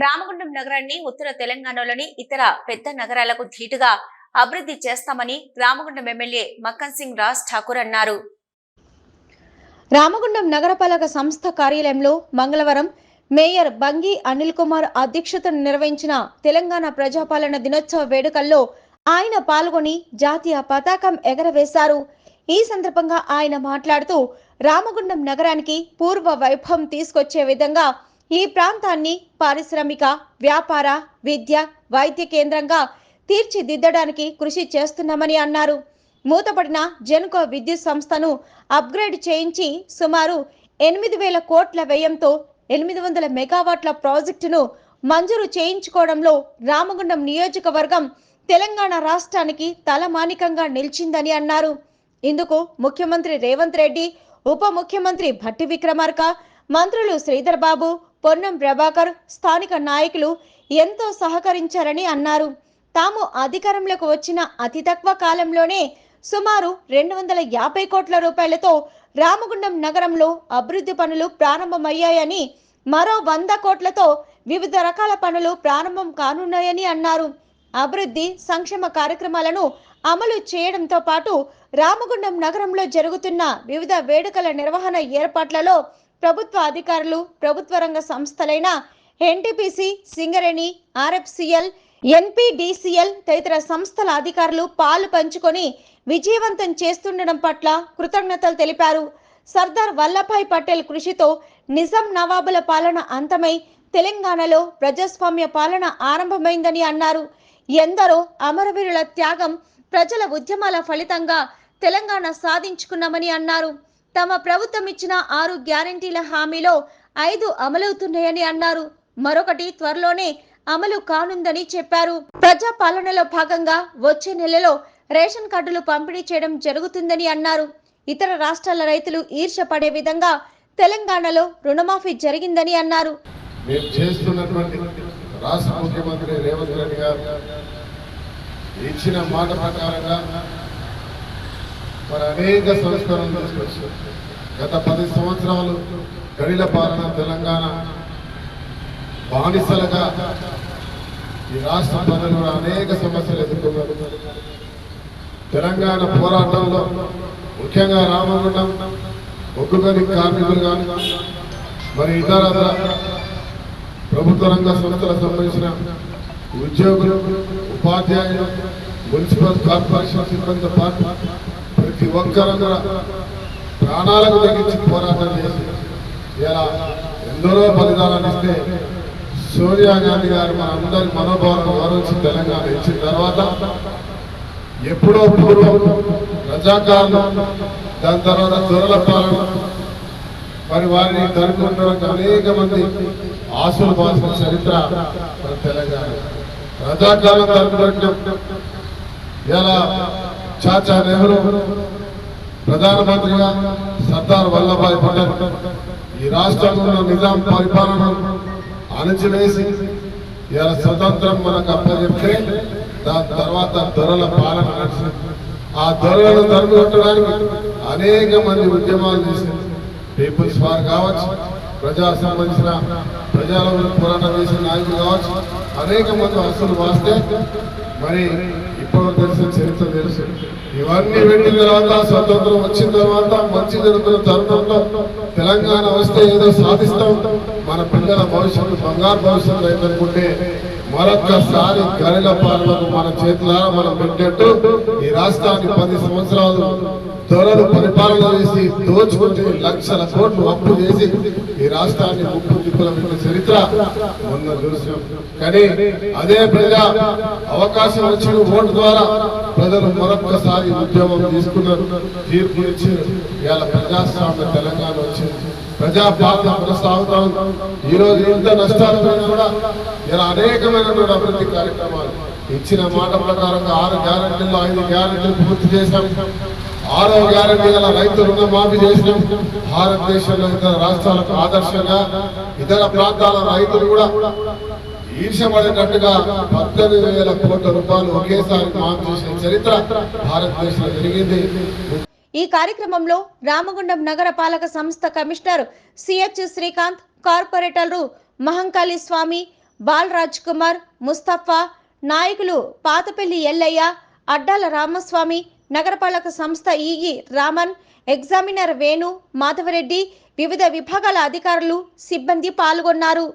రామగుండం నగరాన్ని ఉత్తర తెలంగాణలోని ఇతర పెద్ద నగరాలకు ధీటుగా అభివృద్ధి చేస్తామని రామగుండం ఎమ్మెల్యే మక్కన్ సింగ్ రాజ్ ఠాకూర్ అన్నారు. రామగుండం నగరపాలక సంస్థ కార్యాలయంలో మంగళవారం మేయర్ బంగి అనిల్ కుమార్ అధ్యక్షతను నిర్వహించిన తెలంగాణ ప్రజాపాలన దినోత్సవ వేడుకల్లో ఆయన పాల్గొని జాతీయ పతాకం ఎగరవేశారు. ఈ సందర్భంగా ఆయన మాట్లాడుతూ రామగుండం నగరానికి పూర్వ వైభవం తీసుకొచ్చే విధంగా ఈ ప్రాంతాన్ని పారిశ్రామిక, వ్యాపార, విద్య, వైద్య కేంద్రంగా తీర్చిదిద్దడానికి కృషి చేస్తున్నామని అన్నారు. మూతపడిన జెన్కో విద్యుత్ సంస్థను అప్గ్రేడ్ చేయించి సుమారు 8,000 కోట్ల వ్యయంతో 800 మెగావాట్ల ప్రాజెక్టును మంజూరు చేయించుకోవడంలో రామగుండం నియోజకవర్గం తెలంగాణ రాష్ట్రానికి తలమానికంగా నిలిచిందని అన్నారు. ఇందుకు ముఖ్యమంత్రి రేవంత్ రెడ్డి, ఉప ముఖ్యమంత్రి భట్టి విక్రమార్క, మంత్రులు శ్రీధర్ బాబు, పొన్నం ప్రభాకర్, స్థానిక నాయకులు ఎంతో సహకరించారని అన్నారు. తాము అధికారంలోకి వచ్చిన అతి తక్కువ కాలంలోనే సుమారు 250 కోట్ల రూపాయలతో రామగుండం నగరంలో అభివృద్ధి పనులు ప్రారంభమయ్యాయని, మరో 100 కోట్లతో వివిధ రకాల పనులు ప్రారంభం కానున్నాయని అన్నారు. అభివృద్ధి సంక్షేమ కార్యక్రమాలను అమలు చేయడంతో పాటు రామగుండం నగరంలో జరుగుతున్న వివిధ వేడుకల నిర్వహణ ఏర్పాట్లలో ప్రభుత్వ అధికారులు, ప్రభుత్వ రంగ సంస్థలైన ఎన్టీపీసీ, సింగరేణి, ఆర్ఎఫ్సిఎల్, ఎన్పీడీసీఎల్ తదితర సంస్థల అధికారులు పాలు పంచుకొని విజయవంతం చేస్తుండడం పట్ల కృతజ్ఞతలు తెలిపారు. సర్దార్ వల్లభాయ్ పటేల్ కృషితో నిజాం నవాబుల పాలన అంతమై తెలంగాణలో ప్రజాస్వామ్య పాలన ఆరంభమైందని అన్నారు. ఎందరో అమరవీరుల త్యాగం, ప్రజల ఉద్యమాల ఫలితంగా తెలంగాణ సాధించుకున్నామని అన్నారు. తమ ప్రభుత్వం ఇచ్చిన 6 గ్యారంటీల హామీలో 5 అమలవుతున్నాయని అన్నారు. మరొకటి త్వరలోనే అమలు కానుందని చెప్పారు. ప్రజా పాలనలో భాగంగా వచ్చే నెలలో రేషన్ కార్డులు పంపిణీ చేయడం జరుగుతుందని అన్నారు. ఇతర రాష్ట్రాల రైతులు ఈర్ష్య పడే విధంగా తెలంగాణలో రుణమాఫీ జరిగిందని అన్నారు. మేము చేస్తున్నటువంటి రాష్ట్ర ముఖ్యమంత్రి రేవంత్ రెడ్డి గారు ఇచ్చిన మాట ప్రకారంగా మరి అనేక సంస్కరణలు తీసుకొచ్చారు. గత 10 సంవత్సరాలు గడిల పాలన తెలంగాణ బానిసలుగా ఈ రాష్ట్ర ప్రజలు అనేక సమస్యలు ఎదుర్కొన్నారు. తెలంగాణ పోరాటంలో ముఖ్యంగా రామగుండం ఒక్కొక్కరి కార్మికులు కానీ మరి ఇతర ప్రభుత్వ రంగ సంస్థలకు సంబంధించిన ఉద్యోగులు, ఉపాధ్యాయులు, మున్సిపల్ కార్పొరేషన్ సిబ్బందితో పాటు ప్రతి ఒక్కరూ కూడా ప్రాణాలకు తగ్గించి పోరాటం చేసి ఇలా ఎందరో బలిదానాలు ఇస్తే సోనియా గాంధీ గారు మన అందరి మనోభావాలను గౌరవించి తెలంగాణ ఇచ్చిన తర్వాత ఎప్పుడో పూర్వం రజాకారులు, దాని తర్వాత దొరల పాలన, మరి వారిని తరుపుకోవడానికి అనేక మంది ఆశలు బాసిన చరిత్ర మన తెలంగాణ. రజాకాలం తరుపుకోవడం ఇలా చాచా నెహ్రూ ప్రధానమంత్రిగా, సర్దార్ వల్లభాయ్ పటేల్ ఈ రాష్ట్రంలో నిజాం పరిపాలన అణచివేసి ఇలా స్వతంత్రం మనకు అప్పచెప్తే దాని తర్వాత దొరల పాలన నడిచింది. ఆ దొరలను తరుముకొట్టడానికి అనేక మంది ఉద్యమాలు చేసింది. పీపుల్స్ వార్ కావచ్చు, ప్రజా సంబంధించిన ప్రజల పోరాటం చేసిన నాయకులు కావచ్చు, అనేక మంది హస్తులు వాస్తే మరి ఇప్పుడు తెలిసిన చరిత్ర తెలుసు. ఇవన్నీ పెట్టిన తర్వాత స్వతంత్రం వచ్చిన తర్వాత మంచి జరుగుతున్న తరుణంలో తెలంగాణ వస్తే ఏదో సాధిస్తాం, మన పిల్లల భవిష్యత్తు బంగారు భవిష్యత్తు అయిందనుకుంటే మరొక్కసారి గరిల పాలనకు మన చేతులారా మనం పెట్టినట్టు ఈ రాష్ట్రాన్ని 10 సంవత్సరాలు దొరలు పరిపాలన చేసి దోచుకుంటే లక్షల కోట్లు అప్పు చేసి ఈ రాష్ట్రాన్ని ముప్పు దిక్కుల పెట్టిన చరిత్ర మొన్న చూసినాం. కానీ అదే ప్రజా అవకాశం వచ్చిన ఓటు ద్వారా ప్రజలు మరొక్కసారి ఉద్యమం తీసుకున్నారు, తీర్పు ఇచ్చారు. ఇవాళ ప్రజాస్వామ్య తెలంగాణ వచ్చింది, ప్రజాపాలన కొనసాగుతా ఉంది. ఈ రోజు ఎంత నష్టాలు కూడా ఇలా అనేకమైనటువంటి అభివృద్ధి కార్యక్రమాలు ఇచ్చిన మాట ప్రకారంగా 6 గ్యారెంటీల్లో 5 గ్యారెంటీలు పూర్తి చేశాం. 6వ గ్యారెంటీ గల రైతు రుణమాఫీ చేసినాం. భారతదేశంలో ఇతర రాష్ట్రాలకు ఆదర్శంగా ఇతర ప్రాంతాల రైతులు కూడా ఈర్షపడేటట్టుగా 18,000 కోట్ల రూపాయలు ఒకేసారి మాఫీ చేసిన చరిత్ర భారతదేశంలో జరిగింది. ఈ కార్యక్రమంలో రామగుండం నగర పాలక సంస్థ కమిషనర్ సిహెచ్ శ్రీకాంత్, కార్పొరేటర్లు మహంకాళి స్వామి, బాల్ రాజ్ కుమార్, ముస్తఫా, నాయకులు పాతపల్లి ఎల్లయ్య, అడ్డాల రామస్వామి, నగరపాలక సంస్థ ఈఈ రామన్, ఎగ్జామినర్ వేణు, మాధవరెడ్డి, వివిధ విభాగాల అధికారులు, సిబ్బంది పాల్గొన్నారు.